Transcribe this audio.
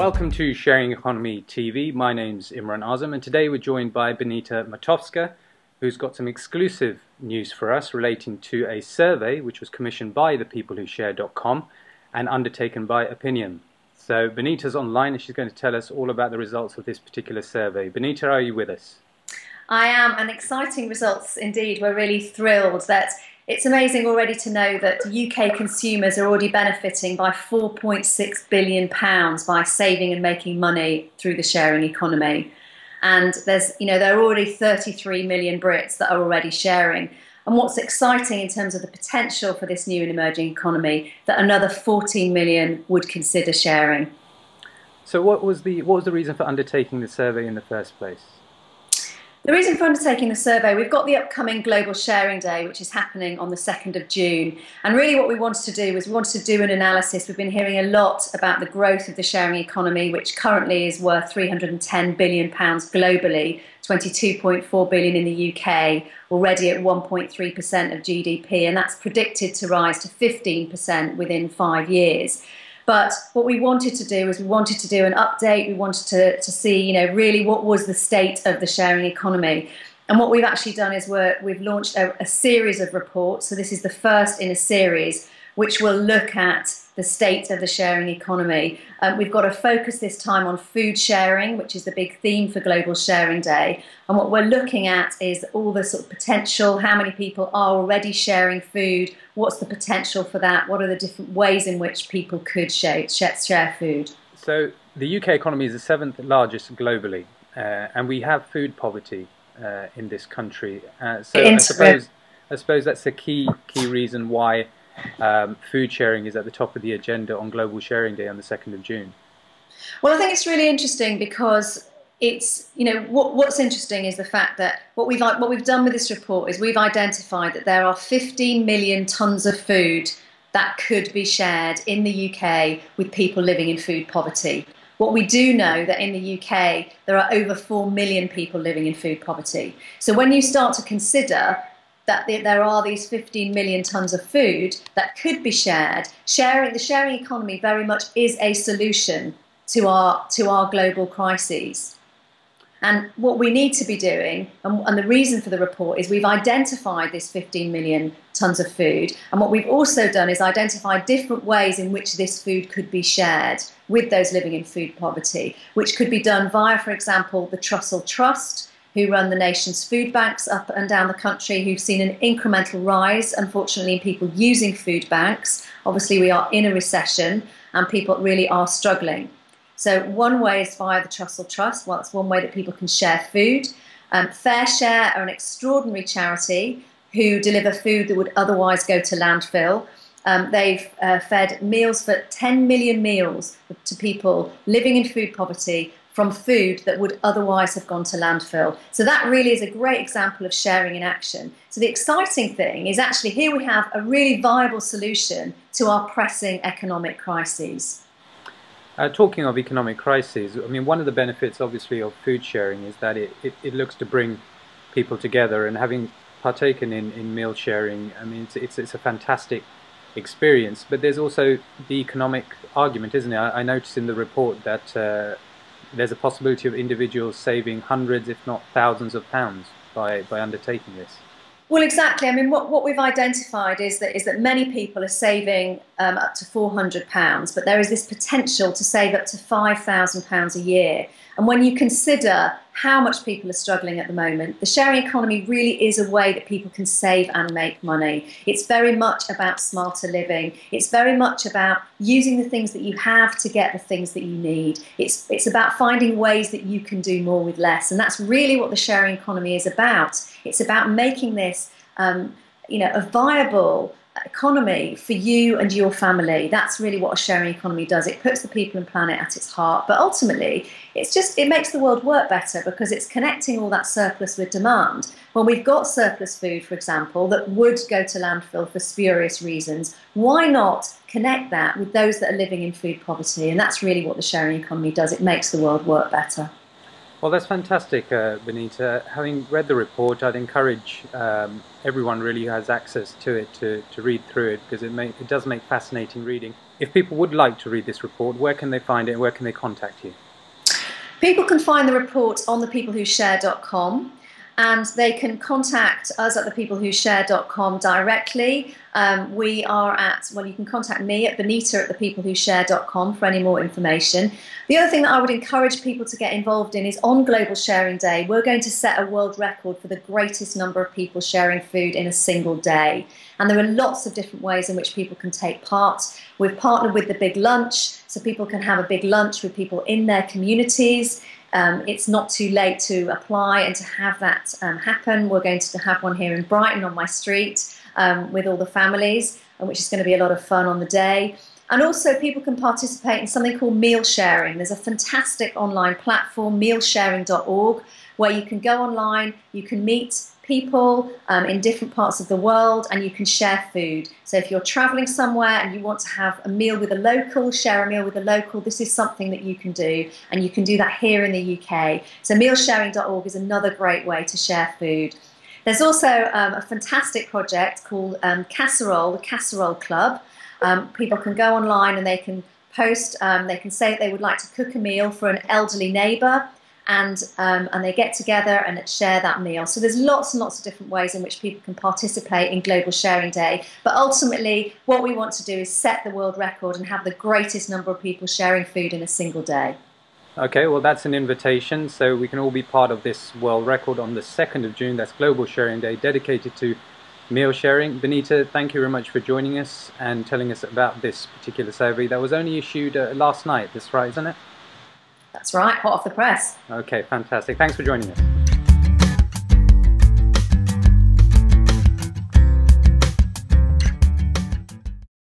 Welcome to Sharing Economy TV. My name's Imran Azam, and today we're joined by Benita Matovska, who's got some exclusive news for us relating to a survey which was commissioned by thepeoplewhoshare.com and undertaken by Opinium. So Benita's online and she's going to tell us all about the results of this particular survey. Benita, are you with us? I am, and exciting results indeed. We're really thrilled that it's amazing already to know that UK consumers are already benefiting by £4.6 billion by saving and making money through the sharing economy. And there are already 33 million Brits that are already sharing. And what's exciting in terms of the potential for this new and emerging economy, that another 14 million would consider sharing. So what was the reason for undertaking the survey in the first place? The reason for undertaking the survey, we've got the upcoming Global Sharing Day, which is happening on the 2nd of June. And really what we wanted to do was we wanted to do an analysis. We've been hearing a lot about the growth of the sharing economy, which currently is worth £310 billion globally, 22.4 billion in the UK, already at 1.3% of GDP. And that's predicted to rise to 15% within 5 years. But what we wanted to do is we wanted to do an update. We wanted to see, really what was the state of the sharing economy. And what we've actually done is we've launched a series of reports. So this is the first in a series which will look at the state of the sharing economy. We've got a focus this time on food sharing, which is the big theme for Global Sharing Day. And what we're looking at is all the sort of potential, how many people are already sharing food, what's the potential for that, what are the different ways in which people could share food. So the UK economy is the 7th largest globally, and we have food poverty in this country. So I suppose that's a key reason why food sharing is at the top of the agenda on Global Sharing Day on the 2nd of June. Well, I think it's really interesting because it's, what's interesting is the fact that what we've done with this report is we've identified that there are 15 million tonnes of food that could be shared in the UK with people living in food poverty. What we do know that in the UK there are over 4 million people living in food poverty. So when you start to consider that there are these 15 million tonnes of food that could be shared, the sharing economy very much is a solution to our global crises. And what we need to be doing, and the reason for the report, is we've identified this 15 million tonnes of food. And what we've also done is identify different ways in which this food could be shared with those living in food poverty, which could be done via, for example, the Trussell Trust, who run the nation's food banks up and down the country, who've seen an incremental rise, unfortunately, in people using food banks. Obviously, we are in a recession and people really are struggling. So one way is via the Trussell Trust. Well, that's one way that people can share food. Fair Share are an extraordinary charity who deliver food that would otherwise go to landfill. They've fed meals for 10 million meals to people living in food poverty from food that would otherwise have gone to landfill. So that really is a great example of sharing in action. So the exciting thing is actually here we have a really viable solution to our pressing economic crises. Talking of economic crises, I mean, one of the benefits obviously of food sharing is that it looks to bring people together, and having partaken in meal sharing, I mean, it's a fantastic experience. But there's also the economic argument, isn't it? I noticed in the report that there's a possibility of individuals saving hundreds, if not thousands of pounds by undertaking this. Well, exactly. I mean, what we've identified is that many people are saving up to £400, but there is this potential to save up to £5,000 a year. And when you consider how much people are struggling at the moment, the sharing economy really is a way that people can save and make money. It's very much about smarter living. It's very much about using the things that you have to get the things that you need. It's about finding ways that you can do more with less. And that's really what the sharing economy is about. It's about making this a viable economy for you and your family. That's really what a sharing economy does. It puts the people and planet at its heart, but ultimately it makes the world work better because it's connecting all that surplus with demand. When we've got surplus food, for example, that would go to landfill for spurious reasons, why not connect that with those that are living in food poverty? And that's really what the sharing economy does. It makes the world work better. Well, that's fantastic, Benita. Having read the report, I'd encourage everyone really who has access to it to read through it, because it does make fascinating reading. If people would like to read this report, where can they find it and where can they contact you? People can find the report on thepeoplewhoshare.com, and they can contact us at thepeoplewhoshare.com directly. We are you can contact me at benita@thepeoplewhoshare.com for any more information. The other thing that I would encourage people to get involved in is on Global Sharing Day, we're going to set a world record for the greatest number of people sharing food in a single day. And there are lots of different ways in which people can take part. We've partnered with the Big Lunch, so people can have a big lunch with people in their communities. It's not too late to apply and to have that happen. We're going to have one here in Brighton on my street with all the families, which is going to be a lot of fun on the day. And also people can participate in something called meal sharing. There's a fantastic online platform, mealsharing.org, where you can go online, you can meet people in different parts of the world, and you can share food. So if you're traveling somewhere and you want to have a meal with a local, share a meal with a local, this is something that you can do, and you can do that here in the UK. So mealsharing.org is another great way to share food. There's also a fantastic project called Casserole, the Casserole Club. People can go online and they can post, they can say that they would like to cook a meal for an elderly neighbour, and they get together and share that meal. So there's lots and lots of different ways in which people can participate in Global Sharing Day. But ultimately, what we want to do is set the world record and have the greatest number of people sharing food in a single day. Okay, well, that's an invitation, so we can all be part of this world record on the 2nd of June. That's Global Sharing Day, dedicated to meal sharing. Benita, thank you very much for joining us and telling us about this particular survey that was only issued last night. That's right, isn't it? That's right, hot off the press. Okay, fantastic. Thanks for joining us.